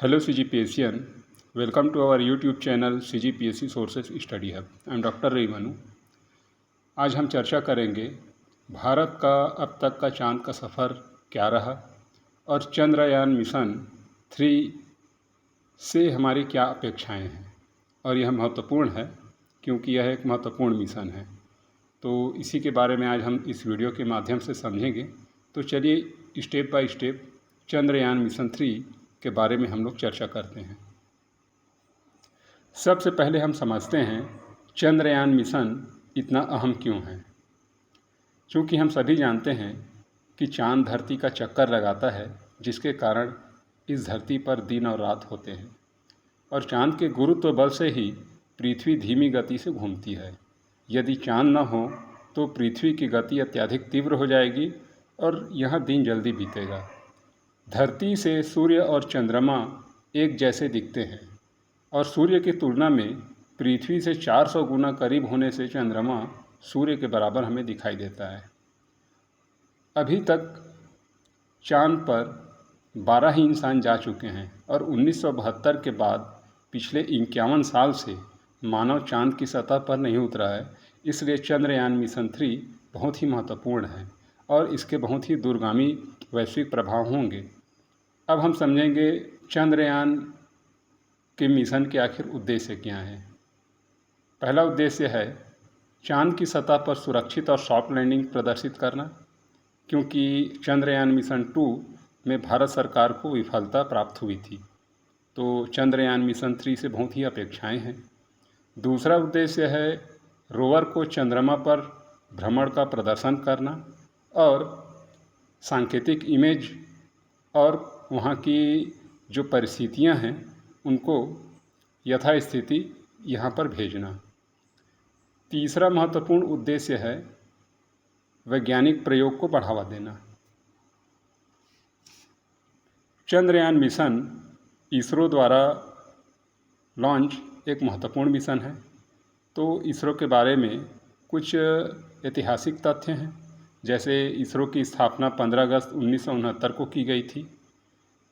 Hello CGPSian, welcome to our YouTube channel CGPSC Sources Study Hub. I am doctor रईमनु। आज हम चर्चा करेंगे भारत का अब तक का चांद का सफ़र क्या रहा और चंद्रयान मिशन 3 से हमारी क्या अपेक्षाएं हैं। और यह महत्वपूर्ण है क्योंकि यह एक महत्वपूर्ण मिशन है, तो इसी के बारे में आज हम इस वीडियो के माध्यम से समझेंगे। तो चलिए step by step Chandrayaan mission 3 के बारे में हम लोग चर्चा करते हैं। सबसे पहले हम समझते हैं चंद्रयान मिशन इतना अहम क्यों है। क्योंकि हम सभी जानते हैं कि चांद धरती का चक्कर लगाता है, जिसके कारण इस धरती पर दिन और रात होते हैं और चांद के गुरुत्व बल से ही पृथ्वी धीमी गति से घूमती है। यदि चांद न हो तो पृथ्वी की गति अत्यधिक तीव्र हो जाएगी और यह दिन जल्दी बीतेगा। धरती से सूर्य और चंद्रमा एक जैसे दिखते हैं और सूर्य की तुलना में पृथ्वी से 400 गुना करीब होने से चंद्रमा सूर्य के बराबर हमें दिखाई देता है। अभी तक चांद पर 12 ही इंसान जा चुके हैं और 1972 के बाद पिछले 51 साल से मानव चांद की सतह पर नहीं उतरा है। इसलिए चंद्रयान मिशन 3 बहुत ही महत्वपूर्ण है और इसके बहुत ही दूरगामी वैश्विक प्रभाव होंगे। अब हम समझेंगे चंद्रयान के मिशन के आखिर उद्देश्य क्या हैं। पहला उद्देश्य है चांद की सतह पर सुरक्षित और सॉफ्ट लैंडिंग प्रदर्शित करना, क्योंकि चंद्रयान मिशन 2 में भारत सरकार को विफलता प्राप्त हुई थी, तो चंद्रयान मिशन 3 से बहुत ही अपेक्षाएं हैं। दूसरा उद्देश्य है रोवर को चंद्रमा पर भ्रमण का प्रदर्शन करना और सांकेतिक इमेज और वहाँ की जो परिस्थितियाँ हैं उनको यथास्थिति यहाँ पर भेजना। तीसरा महत्वपूर्ण उद्देश्य है वैज्ञानिक प्रयोग को बढ़ावा देना। चंद्रयान मिशन इसरो द्वारा लॉन्च एक महत्वपूर्ण मिशन है, तो इसरो के बारे में कुछ ऐतिहासिक तथ्य हैं। जैसे इसरो की स्थापना 15 अगस्त 1969 को की गई थी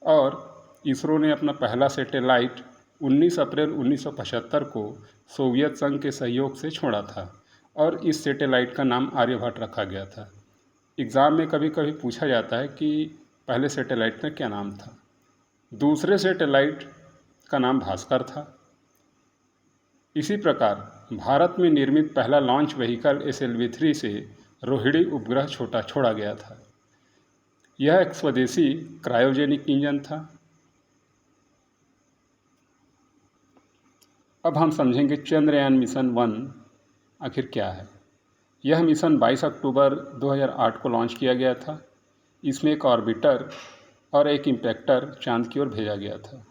और इसरो ने अपना पहला सैटेलाइट 19 अप्रैल 1975 को सोवियत संघ के सहयोग से छोड़ा था और इस सैटेलाइट का नाम आर्यभट्ट रखा गया था। एग्ज़ाम में कभी कभी पूछा जाता है कि पहले सैटेलाइट का क्या नाम था। दूसरे सैटेलाइट का नाम भास्कर था। इसी प्रकार भारत में निर्मित पहला लॉन्च व्हीकल SLV-3 से रोहिणी उपग्रह छोड़ा गया था। यह एक स्वदेशी क्रायोजेनिक इंजन था। अब हम समझेंगे चंद्रयान मिशन 1 आखिर क्या है। यह मिशन 22 अक्टूबर 2008 को लॉन्च किया गया था। इसमें एक ऑर्बिटर और एक इम्पैक्टर चांद की ओर भेजा गया था।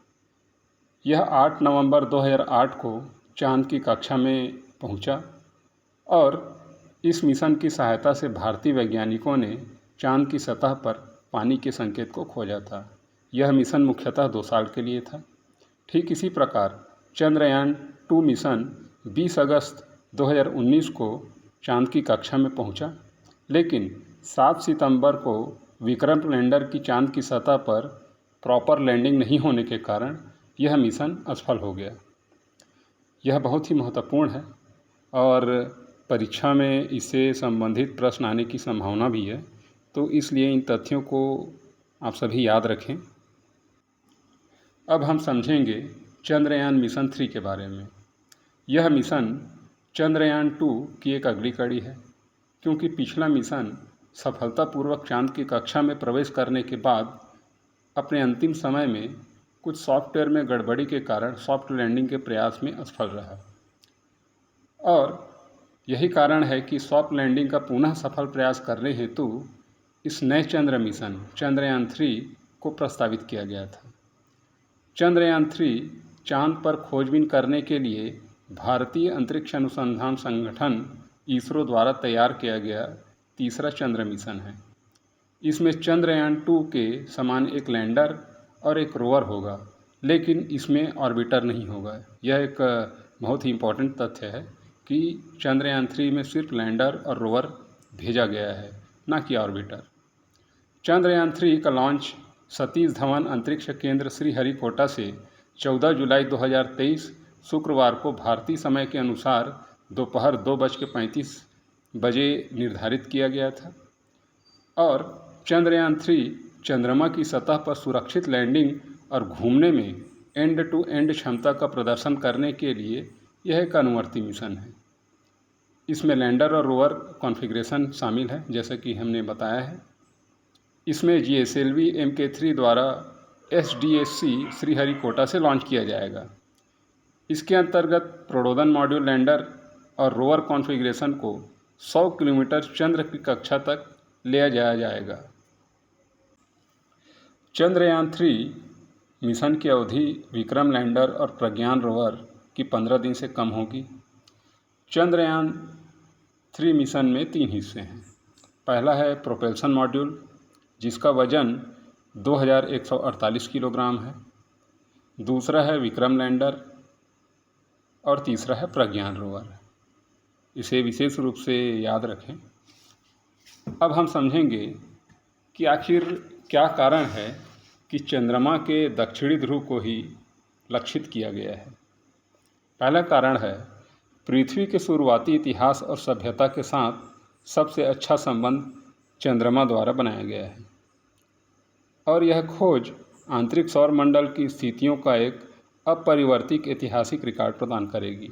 यह 8 नवंबर 2008 को चांद की कक्षा में पहुंचा और इस मिशन की सहायता से भारतीय वैज्ञानिकों ने चांद की सतह पर पानी के संकेत को खोजा था। यह मिशन मुख्यतः 2 साल के लिए था। ठीक इसी प्रकार चंद्रयान 2 मिशन 20 अगस्त 2019 को चांद की कक्षा में पहुंचा, लेकिन 7 सितंबर को विक्रम लैंडर की चांद की सतह पर प्रॉपर लैंडिंग नहीं होने के कारण यह मिशन असफल हो गया। यह बहुत ही महत्वपूर्ण है और परीक्षा में इससे संबंधित प्रश्न आने की संभावना भी है, तो इसलिए इन तथ्यों को आप सभी याद रखें। अब हम समझेंगे चंद्रयान मिशन 3 के बारे में। यह मिशन चंद्रयान 2 की एक अगली कड़ी है, क्योंकि पिछला मिशन सफलतापूर्वक चांद की कक्षा में प्रवेश करने के बाद अपने अंतिम समय में कुछ सॉफ्टवेयर में गड़बड़ी के कारण सॉफ्ट लैंडिंग के प्रयास में असफल रहा और यही कारण है कि सॉफ्ट लैंडिंग का पुनः सफल प्रयास करने हेतु इस नए चंद्र मिशन चंद्रयान 3 को प्रस्तावित किया गया था। चंद्रयान 3 चांद पर खोजबीन करने के लिए भारतीय अंतरिक्ष अनुसंधान संगठन इसरो द्वारा तैयार किया गया तीसरा चंद्र मिशन है। इसमें चंद्रयान 2 के समान एक लैंडर और एक रोवर होगा, लेकिन इसमें ऑर्बिटर नहीं होगा। यह एक बहुत ही इम्पोर्टेंट तथ्य है कि चंद्रयान 3 में सिर्फ लैंडर और रोवर भेजा गया है, ना कि ऑर्बिटर। चंद्रयान 3 का लॉन्च सतीश धवन अंतरिक्ष केंद्र श्रीहरिकोटा से 14 जुलाई 2023 शुक्रवार को भारतीय समय के अनुसार दोपहर 2:35 बजे निर्धारित किया गया था और चंद्रयान-3 चंद्रमा की सतह पर सुरक्षित लैंडिंग और घूमने में एंड टू एंड क्षमता का प्रदर्शन करने के लिए यह एक अनुवर्ती मिशन है। इसमें लैंडर और रोवर कॉन्फ़िगरेशन शामिल है, जैसा कि हमने बताया है। इसमें GSLV Mk3 द्वारा SDSC श्रीहरिकोटा से लॉन्च किया जाएगा। इसके अंतर्गत प्रोडोदन मॉड्यूल लैंडर और रोवर कॉन्फ़िगरेशन को 100 किलोमीटर चंद्र की कक्षा तक ले जाया जाएगा। चंद्रयान-3 मिशन की अवधि विक्रम लैंडर और प्रज्ञान रोवर की 15 दिन से कम होगी। चंद्रयान-3 मिशन में 3 हिस्से हैं। पहला है प्रोपल्शन मॉड्यूल, जिसका वजन 2148 किलोग्राम है। दूसरा है विक्रम लैंडर और तीसरा है प्रज्ञान रोवर। इसे विशेष रूप से याद रखें। अब हम समझेंगे कि आखिर क्या कारण है कि चंद्रमा के दक्षिणी ध्रुव को ही लक्षित किया गया है। पहला कारण है पृथ्वी के शुरुआती इतिहास और सभ्यता के साथ सबसे अच्छा संबंध चंद्रमा द्वारा बनाया गया है और यह खोज आंतरिक सौर मंडल की स्थितियों का एक अपरिवर्तित ऐतिहासिक रिकॉर्ड प्रदान करेगी।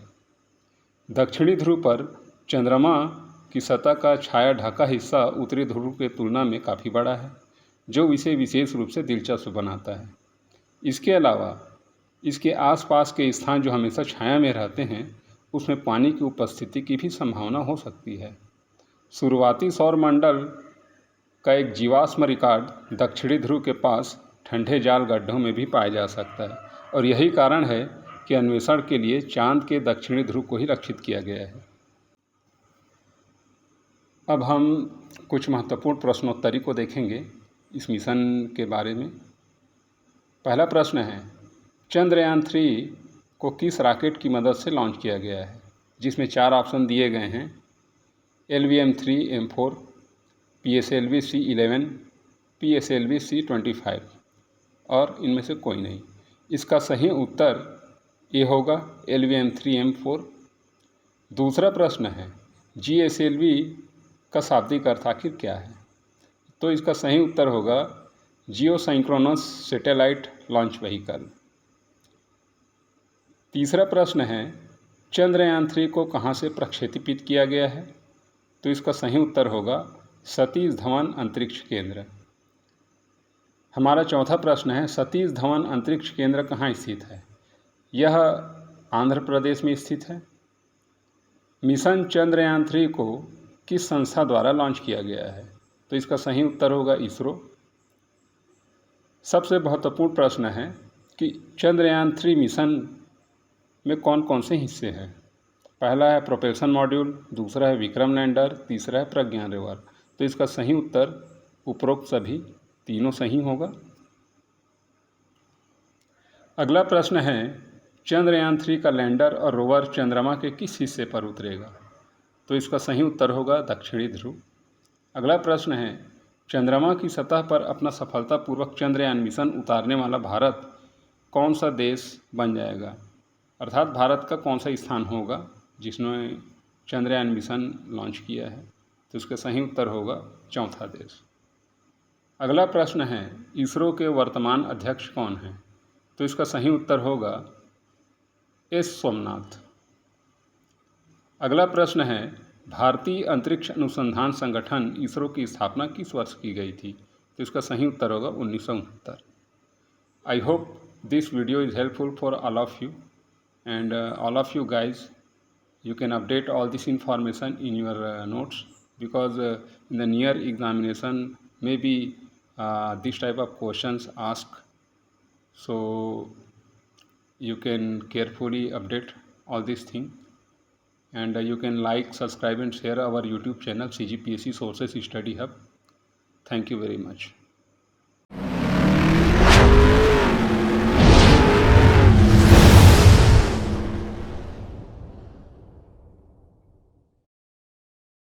दक्षिणी ध्रुव पर चंद्रमा की सतह का छाया ढका हिस्सा उत्तरी ध्रुव की तुलना में काफ़ी बड़ा है, जो इसे विशेष रूप से दिलचस्प बनाता है। इसके अलावा इसके आसपास के स्थान जो हमेशा छाया में रहते हैं, उसमें पानी की उपस्थिति की भी संभावना हो सकती है। शुरुआती सौर मंडल का एक जीवाश्म रिकॉर्ड दक्षिणी ध्रुव के पास ठंडे जाल गड्ढों में भी पाया जा सकता है और यही कारण है कि अन्वेषण के लिए चांद के दक्षिणी ध्रुव को ही लक्षित किया गया है। अब हम कुछ महत्वपूर्ण प्रश्नोत्तरी को देखेंगे इस मिशन के बारे में। पहला प्रश्न है, चंद्रयान-3 को किस रॉकेट की मदद से लॉन्च किया गया है, जिसमें 4 ऑप्शन दिए गए हैं। LVM-3M4, PSLV-C11, PSLV-C25 और इनमें से कोई नहीं। इसका सही उत्तर ये होगा LVM-3M4। दूसरा प्रश्न है, GSLV का शाब्दिक अर्थ आखिर क्या है, तो इसका सही उत्तर होगा जियोसाइंक्रोनस सैटेलाइट लॉन्च व्हीकल। तीसरा प्रश्न है, चंद्रयान-3 को कहाँ से प्रक्षेपित किया गया है, तो इसका सही उत्तर होगा सतीश धवन अंतरिक्ष केंद्र। हमारा चौथा प्रश्न है, सतीश धवन अंतरिक्ष केंद्र कहाँ स्थित है, यह आंध्र प्रदेश में स्थित है। मिशन चंद्रयान-3 को किस संस्था द्वारा लॉन्च किया गया है, तो इसका सही उत्तर होगा इसरो। सबसे महत्वपूर्ण प्रश्न है कि चंद्रयान-3 मिशन में कौन कौन से हिस्से हैं। पहला है प्रोपल्शन मॉड्यूल, दूसरा है विक्रम लैंडर, तीसरा है प्रज्ञान रोवर। तो इसका सही उत्तर उपरोक्त सभी तीनों सही होगा। अगला प्रश्न है, चंद्रयान-3 का लैंडर और रोवर चंद्रमा के किस हिस्से पर उतरेगा, तो इसका सही उत्तर होगा दक्षिणी ध्रुव। अगला प्रश्न है, चंद्रमा की सतह पर अपना सफलतापूर्वक चंद्रयान मिशन उतारने वाला भारत कौन सा देश बन जाएगा, अर्थात भारत का कौन सा स्थान होगा जिसने चंद्रयान मिशन लॉन्च किया है, तो इसका सही उत्तर होगा चौथा देश। अगला प्रश्न है, इसरो के वर्तमान अध्यक्ष कौन हैं, तो इसका सही उत्तर होगा एस सोमनाथ। अगला प्रश्न है, भारतीय अंतरिक्ष अनुसंधान संगठन इसरो की स्थापना किस वर्ष की गई थी, तो इसका सही उत्तर होगा 1969। I hope this video is helpful for all of you and all of you guys, you can update all this information in your notes, because in the near examination maybe this type of questions asked, so you can carefully update all these things, and you can like, subscribe and share our YouTube channel CGPSC Sources Study Hub. Thank you very much.